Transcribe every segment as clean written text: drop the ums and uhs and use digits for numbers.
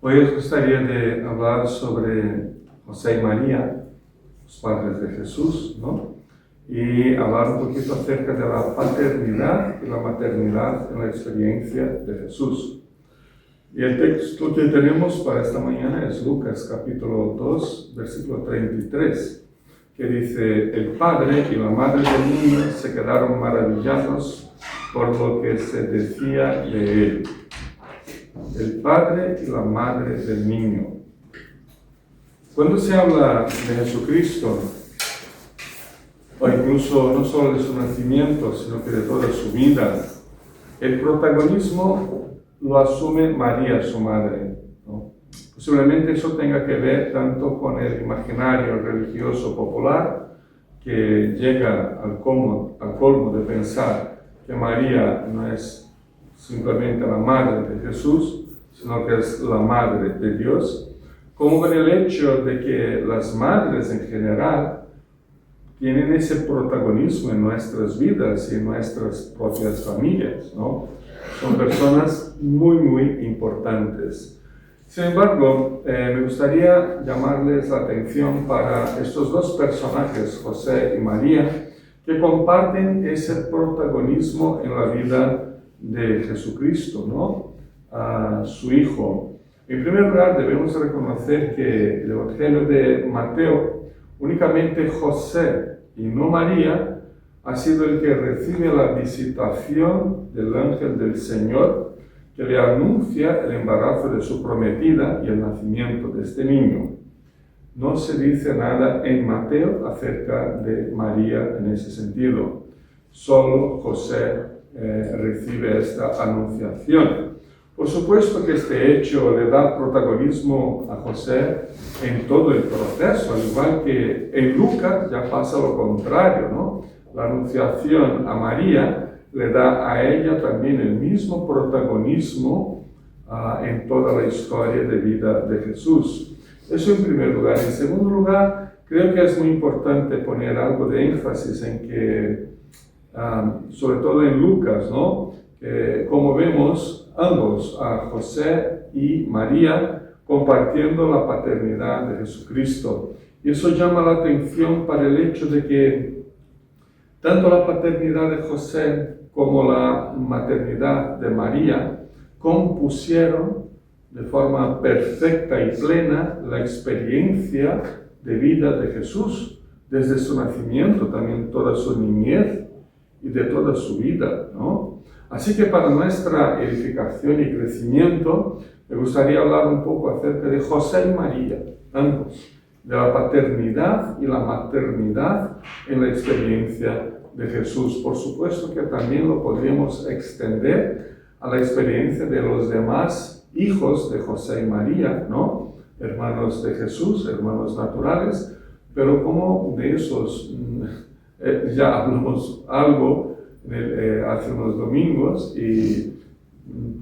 Hoy os gustaría de hablar sobre José y María, los padres de Jesús, ¿no? Y hablar un poquito acerca de la paternidad y la maternidad en la experiencia de Jesús. Y el texto que tenemos para esta mañana es Lucas capítulo 2, versículo 33, que dice: el padre y la madre del niño se quedaron maravillados por lo que se decía de él. El padre y la madre del niño. Cuando se habla de Jesucristo, o incluso no solo de su nacimiento, sino que de toda su vida, el protagonismo lo asume María, su madre, ¿no? Posiblemente eso tenga que ver tanto con el imaginario religioso popular, que llega al colmo de pensar que María no es simplemente la madre de Jesús, sino que es la madre de Dios, como con el hecho de que las madres en general tienen ese protagonismo en nuestras vidas y en nuestras propias familias, ¿no? Son personas muy importantes. Sin embargo, me gustaría llamarles la atención para estos dos personajes, José y María, que comparten ese protagonismo en la vida de Jesucristo, ¿no? A su Hijo. En primer lugar, debemos reconocer que el Evangelio de Mateo, únicamente José y no María ha sido el que recibe la visitación del ángel del Señor, que le anuncia el embarazo de su prometida y el nacimiento de este niño. No se dice nada en Mateo acerca de María en ese sentido. Solo José recibe esta anunciación. Por supuesto que este hecho le da protagonismo a José en todo el proceso, al igual que en Lucas ya pasa lo contrario, ¿no? La anunciación a María le da a ella también el mismo protagonismo en toda la historia de vida de Jesús. Eso en primer lugar. En segundo lugar, creo que es muy importante poner algo de énfasis en que, sobre todo en Lucas, ¿no? Como vemos, ambos, a José y María, compartiendo la paternidad de Jesucristo. Y eso llama la atención para el hecho de que tanto la paternidad de José como la maternidad de María compusieron de forma perfecta y plena la experiencia de vida de Jesús, desde su nacimiento, también toda su niñez y de toda su vida, ¿no? Así que para nuestra edificación y crecimiento, me gustaría hablar un poco acerca de José y María, ambos, de la paternidad y la maternidad en la experiencia de Jesús. Por supuesto que también lo podríamos extender a la experiencia de los demás hijos de José y María, ¿no? Hermanos de Jesús, hermanos naturales, pero como de esos ya hablamos algo hace unos domingos y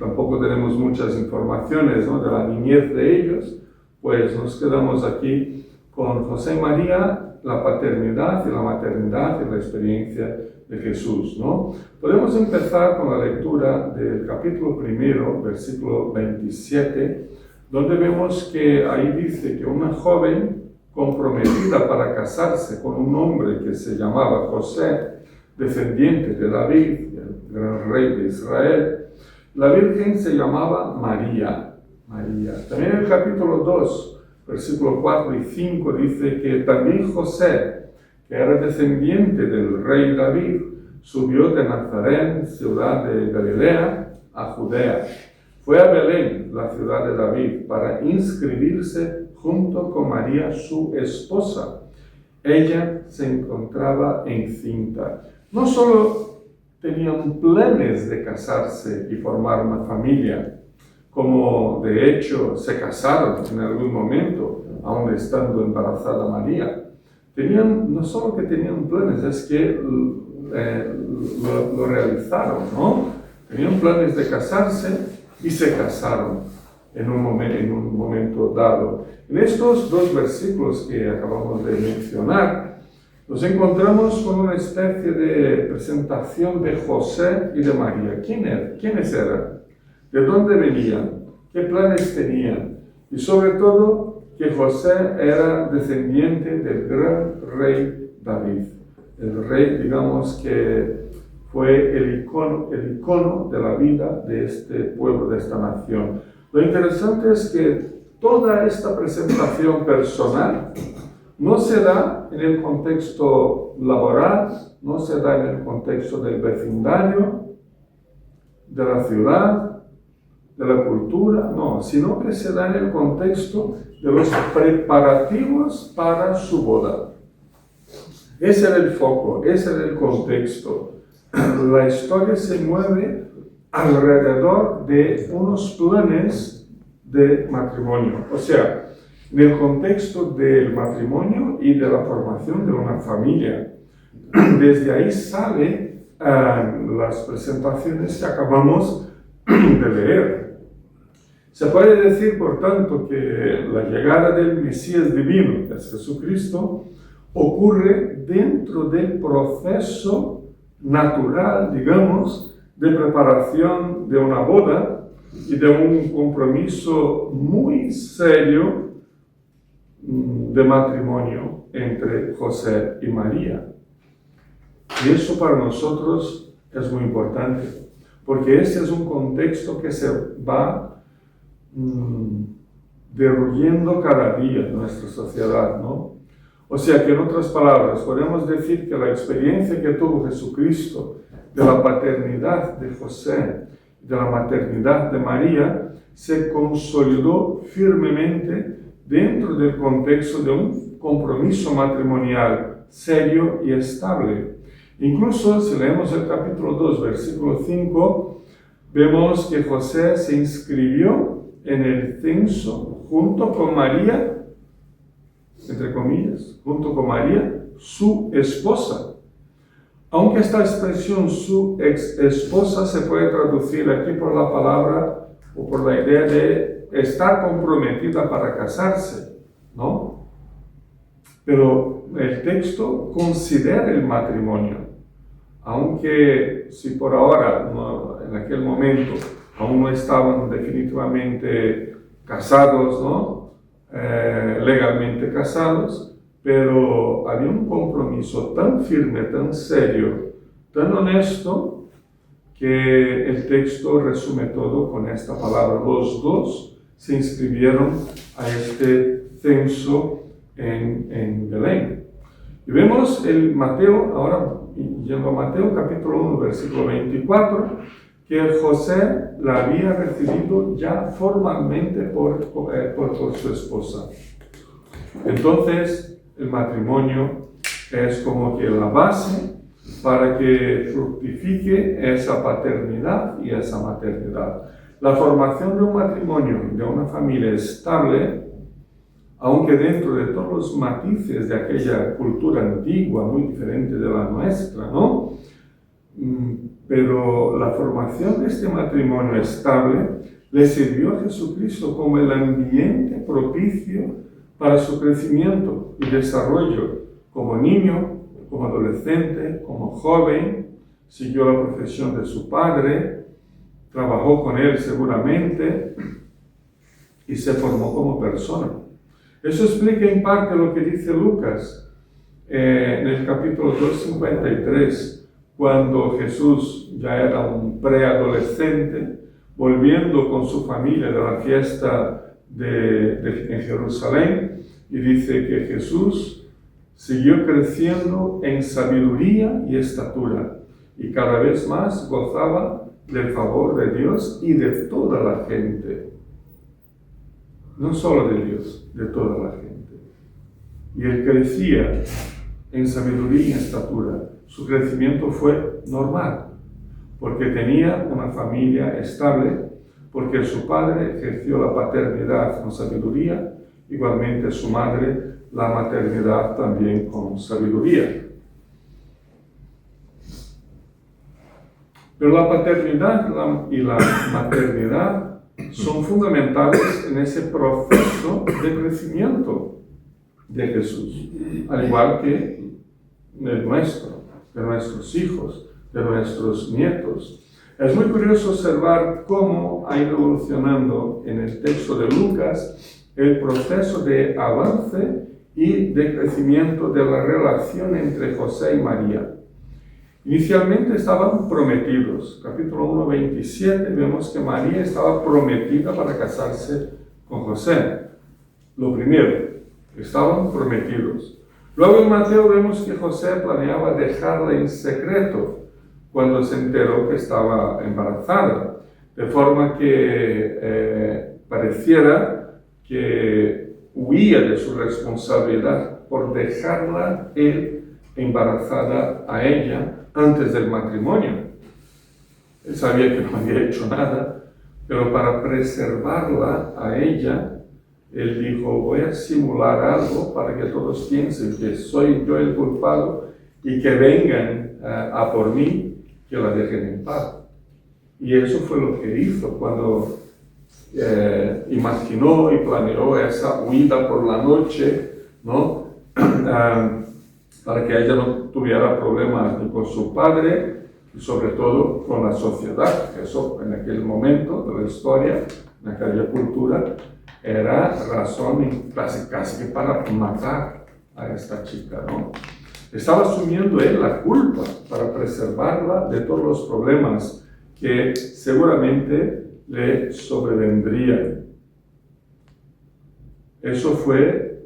tampoco tenemos muchas informaciones, ¿no? De la niñez de ellos, pues nos quedamos aquí con José y María, la paternidad y la maternidad y la experiencia de Jesús, ¿no? Podemos empezar con la lectura del capítulo 1, versículo 27, donde vemos que ahí dice que una joven comprometida para casarse con un hombre que se llamaba José, descendiente de David, el gran rey de Israel, la virgen se llamaba María. También en el capítulo 2, versículo 4 y 5 dice que también José, que era descendiente del rey David, subió de Nazaret, ciudad de Galilea, a Judea. Fue a Belén, la ciudad de David, para inscribirse junto con María, su esposa. Ella se encontraba encinta. No solo tenían planes de casarse y formar una familia, como de hecho se casaron en algún momento, aún estando embarazada María. No solo que tenían planes, es que lo realizaron, ¿no? Tenían planes de casarse y se casaron en un momento dado. En estos dos versículos que acabamos de mencionar, nos encontramos con una especie de presentación de José y de María. ¿Quiénes eran? ¿De dónde venían? ¿Qué planes tenían? y sobre todo que José era descendiente del gran rey David. El rey, digamos, que fue el icono de la vida de este pueblo, de esta nación. Lo interesante es que toda esta presentación personal no se da en el contexto laboral, no se da en el contexto del vecindario, de la ciudad, de la cultura, no, sino que se da en el contexto de los preparativos para su boda. Ese era el foco, ese era el contexto. La historia se mueve alrededor de unos planes de matrimonio. O sea, en el contexto del matrimonio y de la formación de una familia. Desde ahí salen las presentaciones que acabamos de leer. Se puede decir, por tanto, que la llegada del Mesías divino, que es Jesucristo, ocurre dentro del proceso natural, digamos, de preparación de una boda y de un compromiso muy serio de matrimonio entre José y María. Y eso para nosotros es muy importante, porque ese es un contexto que se va derruyendo cada día en nuestra sociedad, ¿no? O sea que en otras palabras, podemos decir que la experiencia que tuvo Jesucristo de la paternidad de José, de la maternidad de María, se consolidó firmemente dentro del contexto de un compromiso matrimonial serio y estable. Incluso si leemos el capítulo 2, versículo 5, vemos que José se inscribió en el censo junto con María, entre comillas, junto con María, su esposa. Aunque esta expresión, su ex esposa, se puede traducir aquí por la palabra o por la idea de estar comprometida para casarse, ¿no? Pero el texto considera el matrimonio, aunque si por ahora, en aquel momento, aún no estaban definitivamente casados, ¿no? Legalmente casados, pero había un compromiso tan firme, tan serio, tan honesto, que el texto resume todo con esta palabra. Los dos se inscribieron a este censo en Belén. Y vemos el Mateo, ahora yendo a Mateo capítulo 1, versículo 24, que José la había recibido ya formalmente por su esposa. Entonces, el matrimonio es como que la base para que fructifique esa paternidad y esa maternidad. La formación de un matrimonio, de una familia estable, aunque dentro de todos los matices de aquella cultura antigua, muy diferente de la nuestra, ¿no? Pero la formación de este matrimonio estable le sirvió a Jesucristo como el ambiente propicio para su crecimiento y desarrollo como niño, como adolescente, como joven. Siguió la profesión de su padre, trabajó con él seguramente y se formó como persona. Eso explica en parte lo que dice Lucas en el capítulo 2:53, cuando Jesús ya era un preadolescente, volviendo con su familia de la fiesta en Jerusalén, y dice que Jesús siguió creciendo en sabiduría y estatura, y cada vez más gozaba del favor de Dios y de toda la gente. No solo de Dios, de toda la gente. Y él crecía en sabiduría y estatura. Su crecimiento fue normal, porque tenía una familia estable, porque su padre ejerció la paternidad con sabiduría, igualmente su madre la maternidad también con sabiduría. Pero la paternidad y la maternidad son fundamentales en ese proceso de crecimiento de Jesús, al igual que el nuestro, de nuestros hijos, de nuestros nietos. Es muy curioso observar cómo ha ido evolucionando en el texto de Lucas el proceso de avance y de crecimiento de la relación entre José y María. Inicialmente estaban prometidos. Capítulo 1, 27, vemos que María estaba prometida para casarse con José. Lo primero, estaban prometidos. Luego en Mateo vemos que José planeaba dejarla en secreto cuando se enteró que estaba embarazada, de forma que pareciera que huía de su responsabilidad por dejarla él embarazada a ella antes del matrimonio. Él sabía que no había hecho nada, pero para preservarla a ella, él dijo, voy a simular algo para que todos piensen que soy yo el culpado y que vengan a por mí, que la dejen en paz. Y eso fue lo que hizo cuando imaginó y planeó esa huida por la noche, ¿no? Para que ella no tuviera problemas ni con su padre y sobre todo con la sociedad. Eso en aquel momento de la historia, en aquella cultura, era razón casi que para matar a esta chica, ¿no? Estaba asumiendo él la culpa para preservarla de todos los problemas que seguramente le sobrevendrían. Eso fue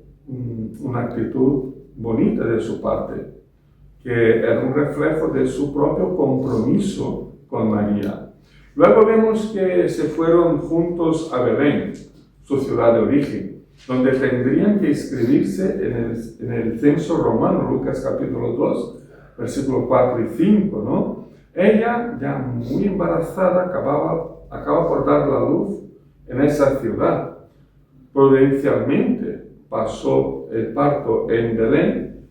una actitud bonita de su parte, que era un reflejo de su propio compromiso con María. Luego vemos que se fueron juntos a Belén, su ciudad de origen, donde tendrían que inscribirse en el censo romano, Lucas capítulo 2, versículos 4 y 5, ¿no? Ella, ya muy embarazada, acaba por dar la luz en esa ciudad. Providencialmente pasó el parto en Belén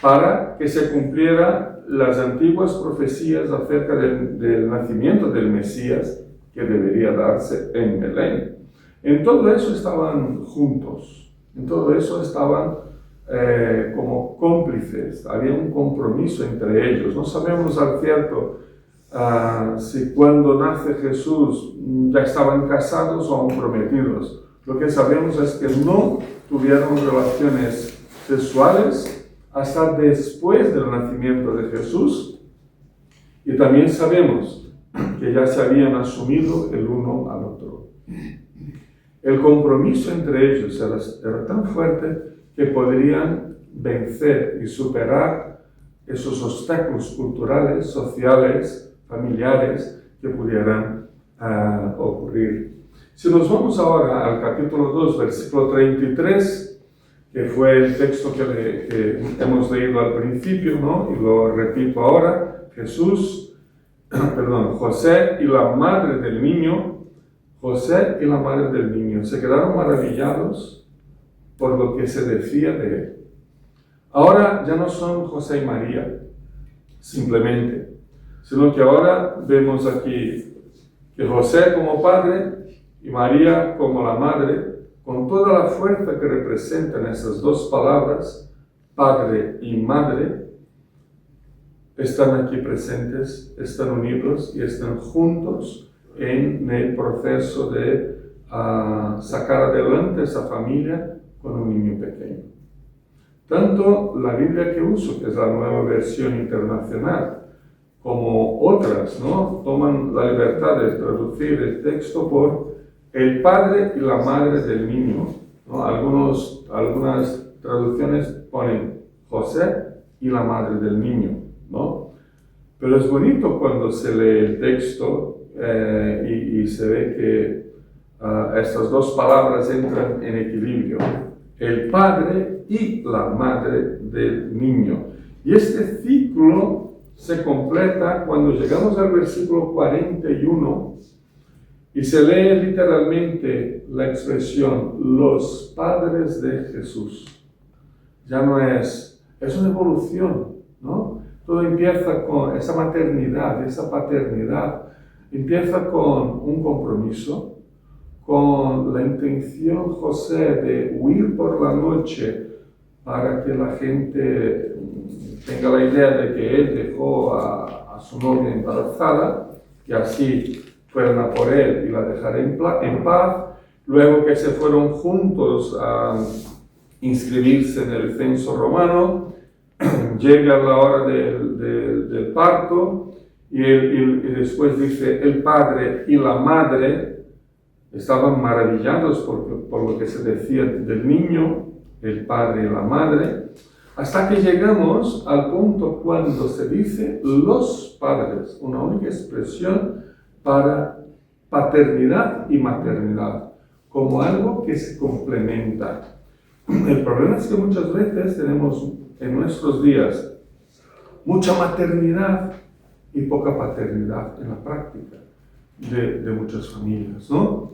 para que se cumplieran las antiguas profecías acerca del nacimiento del Mesías que debería darse en Belén. En todo eso estaban juntos, en todo eso estaban como cómplices, había un compromiso entre ellos. No sabemos al cierto si cuando nace Jesús ya estaban casados o aún prometidos. Lo que sabemos es que no tuvieron relaciones sexuales hasta después del nacimiento de Jesús, y también sabemos que ya se habían asumido el uno al otro. El compromiso entre ellos era tan fuerte que podrían vencer y superar esos obstáculos culturales, sociales, familiares que pudieran ocurrir. Si nos vamos ahora al capítulo 2, versículo 33, que fue el texto que hemos leído al principio, ¿no? Y lo repito ahora, José y la madre del niño, José y la madre del niño se quedaron maravillados por lo que se decía de él. Ahora ya no son José y María, simplemente, sino que ahora vemos aquí que José como padre y María como la madre, con toda la fuerza que representan esas dos palabras, padre y madre, están aquí presentes, están unidos y están juntos en el proceso de sacar adelante esa familia con un niño pequeño. Tanto la Biblia que uso, que es la Nueva Versión Internacional, como otras, ¿no? Toman la libertad de traducir el texto por el padre y la madre del niño, ¿no? Algunas traducciones ponen José y la madre del niño, ¿no? Pero es bonito cuando se lee el texto y se ve que estas dos palabras entran en equilibrio. El padre y la madre del niño. Y este ciclo se completa cuando llegamos al versículo 41 y se lee literalmente la expresión los padres de Jesús. Ya no es una evolución, ¿no? Todo empieza con esa maternidad, esa paternidad, empieza con un compromiso, con la intención, José, de huir por la noche para que la gente tenga la idea de que él dejó a su novia embarazada, y así fueron a por él y la dejaré en paz. luego que se fueron juntos a inscribirse en el censo romano, llega la hora del parto y después dice, el padre y la madre estaban maravillados por lo que se decía del niño, el padre y la madre, hasta que llegamos al punto cuando se dice los padres, una única expresión para paternidad y maternidad, como algo que se complementa. El problema es que muchas veces tenemos en nuestros días mucha maternidad y poca paternidad en la práctica de muchas familias, ¿no?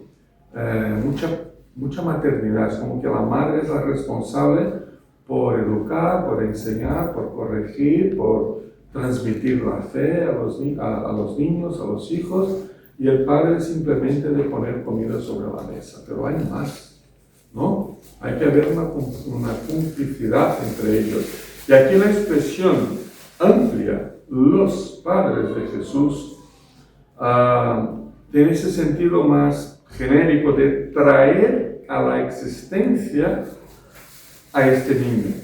Mucha maternidad, es como que la madre es la responsable por educar, por enseñar, por corregir, por transmitir la fe a los niños, a los hijos, y el padre simplemente de poner comida sobre la mesa. Pero hay más, ¿no? Hay que haber una complicidad entre ellos. Y aquí la expresión amplia, los padres de Jesús, tiene ese sentido más genérico de traer a la existencia a este niño.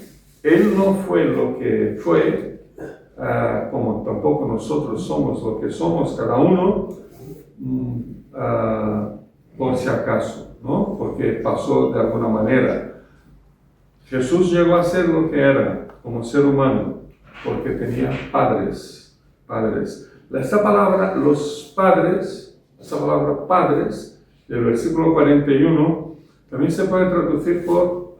Él no fue lo que fue, como tampoco nosotros somos lo que somos, cada uno, por si acaso, ¿no? Porque pasó de alguna manera. Jesús llegó a ser lo que era como ser humano, porque tenía padres. Esta palabra, los padres, esta palabra padres, del versículo 41, también se puede traducir por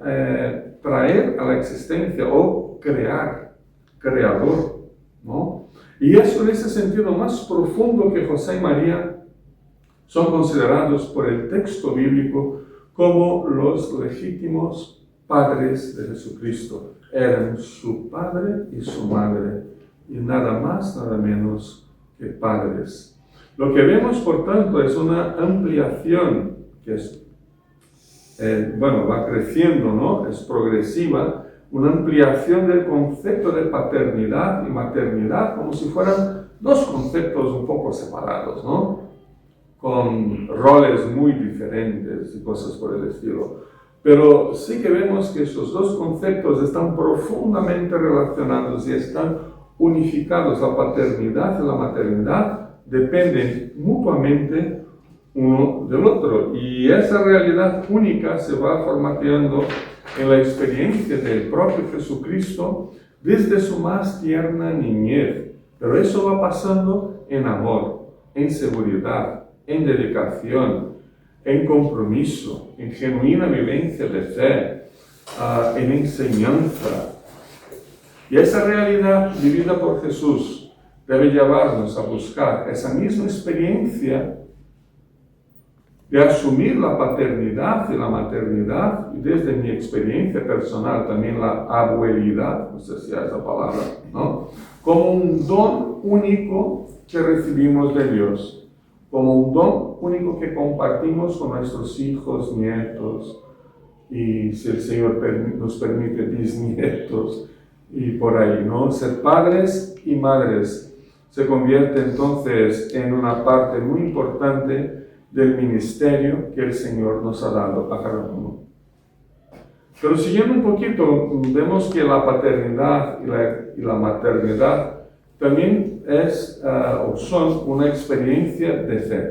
traer a la existencia o crear, creador, ¿no? Y eso en ese sentido más profundo que José y María son considerados por el texto bíblico como los legítimos padres de Jesucristo. Eran su padre y su madre, y nada más, nada menos que padres. Lo que vemos, por tanto, es una ampliación que es va creciendo, ¿no? Es progresiva, una ampliación del concepto de paternidad y maternidad como si fueran dos conceptos un poco separados, ¿no? Con roles muy diferentes y cosas por el estilo. Pero sí que vemos que esos dos conceptos están profundamente relacionados y están unificados. La paternidad y la maternidad dependen mutuamente uno del otro, y esa realidad única se va formateando en la experiencia del propio Jesucristo desde su más tierna niñez, pero eso va pasando en amor, en seguridad, en dedicación, en compromiso, en genuina vivencia de fe, en enseñanza. Y esa realidad vivida por Jesús debe llevarnos a buscar esa misma experiencia de asumir la paternidad y la maternidad, y desde mi experiencia personal también la abuelidad, no sé si es la palabra, ¿no? Como un don único que recibimos de Dios, como un don único que compartimos con nuestros hijos, nietos, y si el Señor nos permite, bisnietos, y por ahí, ¿no? Ser padres y madres se convierte entonces en una parte muy importante del ministerio que el Señor nos ha dado a cada uno. Pero siguiendo un poquito, vemos que la paternidad y la maternidad también o son una experiencia de fe.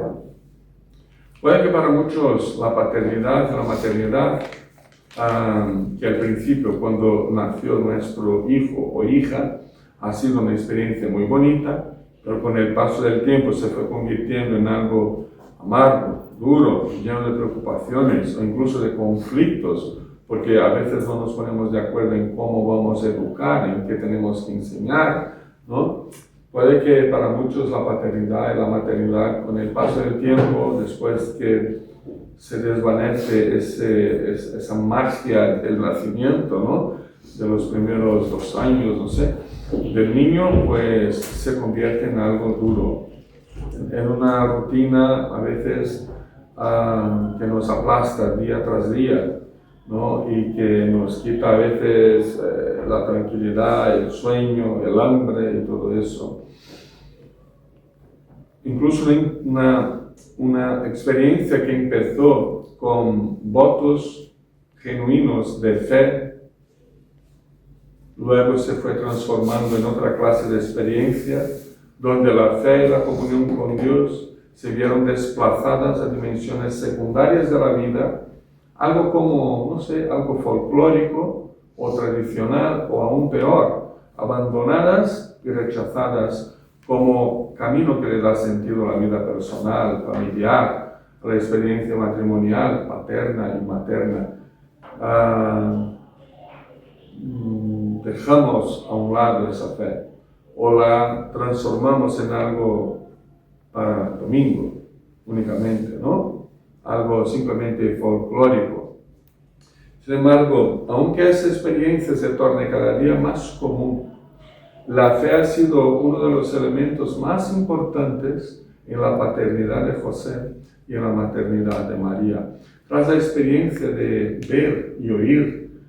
Puede que para muchos la paternidad y la maternidad, que al principio cuando nació nuestro hijo o hija, ha sido una experiencia muy bonita, pero con el paso del tiempo se fue convirtiendo en algo amargo, duro, lleno de preocupaciones o incluso de conflictos, porque a veces no nos ponemos de acuerdo en cómo vamos a educar, en qué tenemos que enseñar, ¿no? Puede que para muchos la paternidad y la maternidad, con el paso del tiempo, después que se desvanece esa magia del nacimiento, ¿no? De los primeros 2 años, no sé, del niño, pues se convierte en algo duro, en una rutina a veces que nos aplasta día tras día, ¿no? Y que nos quita a veces la tranquilidad, el sueño, el hambre y todo eso. Incluso una experiencia que empezó con votos genuinos de fe, luego se fue transformando en otra clase de experiencia, donde la fe y la comunión con Dios se vieron desplazadas a dimensiones secundarias de la vida, algo como, no sé, algo folclórico o tradicional, o aún peor, abandonadas y rechazadas como camino que le da sentido a la vida personal, familiar, a la experiencia matrimonial, paterna y materna. Dejamos a un lado esa fe o la transformamos en algo para domingo únicamente, ¿no? Algo simplemente folclórico. Sin embargo, aunque esa experiencia se torne cada día más común, la fe ha sido uno de los elementos más importantes en la paternidad de José y en la maternidad de María. Tras la experiencia de ver y oír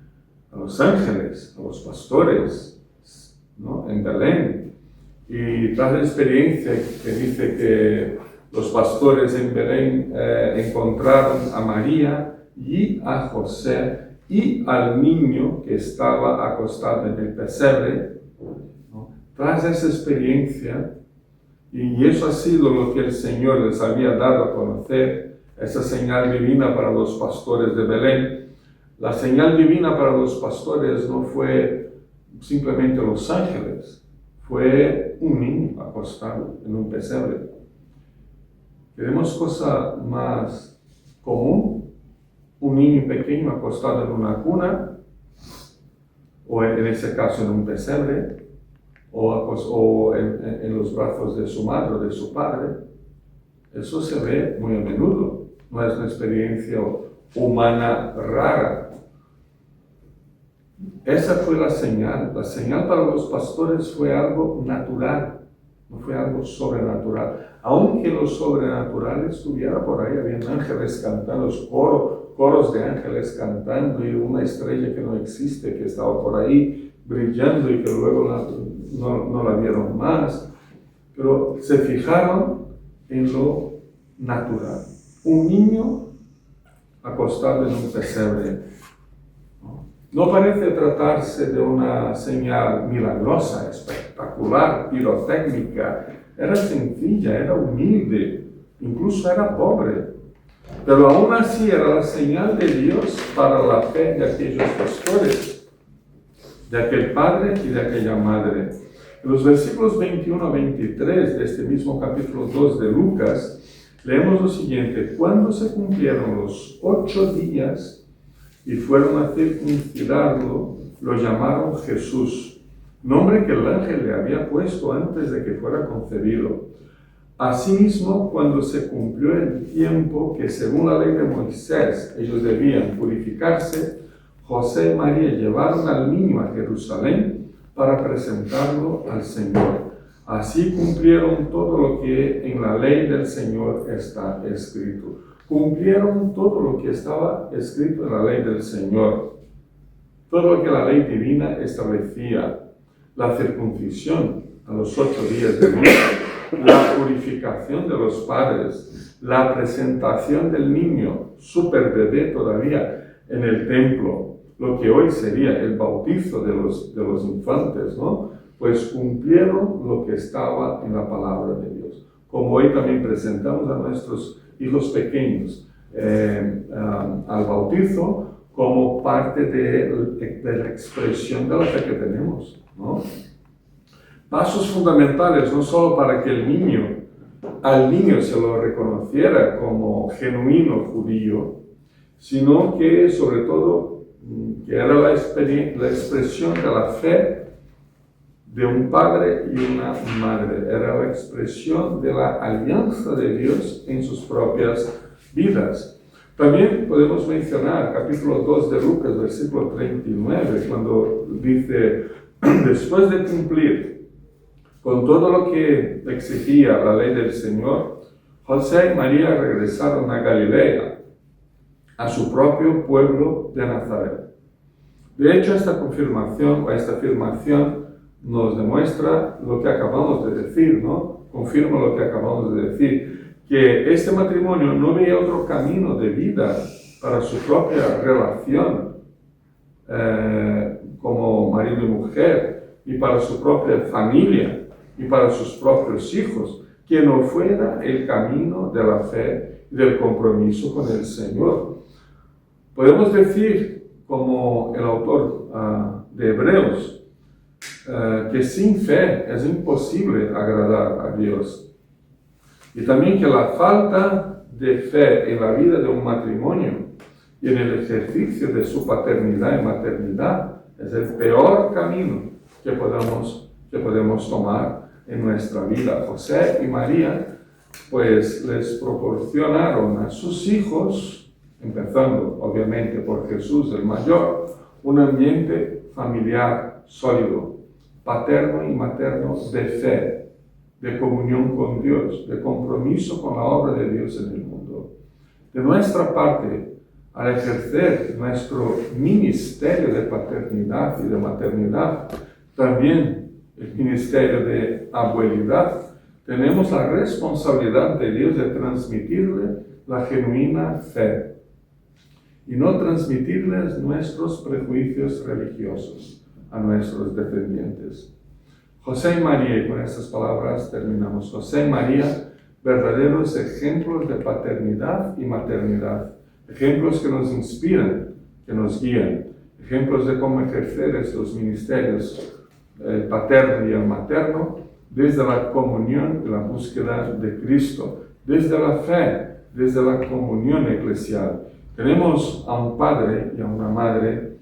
a los ángeles, a los pastores, ¿no?, en Belén, y tras la experiencia que dice que los pastores en Belén encontraron a María y a José y al niño que estaba acostado en el pesebre, ¿no? Tras esa experiencia, y eso ha sido lo que el Señor les había dado a conocer, esa señal divina para los pastores de Belén. La señal divina para los pastores no fue simplemente los ángeles, fue un niño acostado en un pesebre. ¿Queremos cosa más común? Un niño pequeño acostado en una cuna, o en ese caso en un pesebre, o en los brazos de su madre o de su padre. Eso se ve muy a menudo, no es una experiencia humana rara. Esa fue la señal. La señal para los pastores fue algo natural, no fue algo sobrenatural. Aunque lo sobrenatural estuviera por ahí, habían ángeles cantando, coros de ángeles cantando y una estrella que no existe, que estaba por ahí brillando y que luego no la vieron más. Pero se fijaron en lo natural. Un niño acostado en un pesebre. No parece tratarse de una señal milagrosa, espectacular, pirotécnica. Era sencilla, era humilde, incluso era pobre. Pero aún así era la señal de Dios para la fe de aquellos pastores, de aquel padre y de aquella madre. En los versículos 21 a 23 de este mismo capítulo 2 de Lucas, leemos lo siguiente: cuando se cumplieron los 8 días y fueron a circuncidarlo, lo llamaron Jesús, nombre que el ángel le había puesto antes de que fuera concebido. Asimismo, cuando se cumplió el tiempo que según la ley de Moisés ellos debían purificarse, José y María llevaron al niño a Jerusalén para presentarlo al Señor. Así cumplieron todo lo que en la ley del Señor está escrito. Cumplieron todo lo que estaba escrito en la ley del Señor. Todo lo que la ley divina establecía. La circuncisión a los 8 días de vida, la purificación de los padres, la presentación del niño, súper bebé todavía, en el templo, lo que hoy sería el bautizo de los infantes, ¿no? Pues cumplieron lo que estaba en la palabra de Dios. Como hoy también presentamos a nuestros hijos pequeños al bautizo como parte de la expresión de la fe que tenemos, ¿no? Pasos fundamentales, no solo para que al niño se lo reconociera como genuino judío, sino que sobre todo que era la expresión de la fe de un padre y una madre. Era la expresión de la alianza de Dios en sus propias vidas. También podemos mencionar capítulo 2 de Lucas, versículo 39, cuando dice: después de cumplir con todo lo que exigía la ley del Señor, José y María regresaron a Galilea, a su propio pueblo de Nazaret. De hecho, esta afirmación nos demuestra lo que acabamos de decir, ¿no? Confirma lo que acabamos de decir, que este matrimonio no veía otro camino de vida para su propia relación como marido y mujer, y para su propia familia, y para sus propios hijos, que no fuera el camino de la fe y del compromiso con el Señor. Podemos decir, como el autor de Hebreos, que sin fe es imposible agradar a Dios. Y también que la falta de fe en la vida de un matrimonio y en el ejercicio de su paternidad y maternidad es el peor camino que podemos tomar en nuestra vida. José y María, pues les proporcionaron a sus hijos, empezando obviamente por Jesús el mayor, un ambiente familiar sólido, paterno y materno de fe, de comunión con Dios, de compromiso con la obra de Dios en el mundo. De nuestra parte, al ejercer nuestro ministerio de paternidad y de maternidad, también el ministerio de abuelidad, tenemos la responsabilidad de Dios de transmitirle la genuina fe y no transmitirles nuestros prejuicios religiosos a nuestros descendientes. José y María, y con estas palabras terminamos. José y María, verdaderos ejemplos de paternidad y maternidad, ejemplos que nos inspiran, que nos guían, ejemplos de cómo ejercer estos ministerios, el paterno y el materno, desde la comunión y la búsqueda de Cristo, desde la fe, desde la comunión eclesial. Tenemos a un padre y a una madre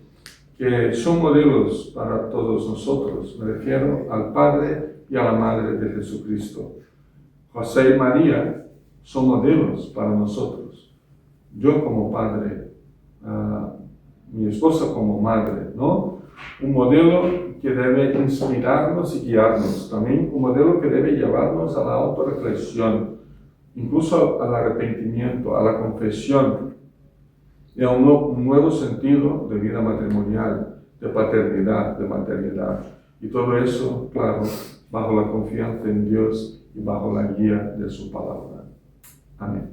que son modelos para todos nosotros. Me refiero al Padre y a la Madre de Jesucristo. José y María son modelos para nosotros. Yo como padre, mi esposa como madre, ¿no? Un modelo que debe inspirarnos y guiarnos. También un modelo que debe llevarnos a la autorreflexión, incluso al arrepentimiento, a la confesión, y a un nuevo sentido de vida matrimonial, de paternidad, de maternidad. Y todo eso, claro, bajo la confianza en Dios y bajo la guía de su palabra. Amén.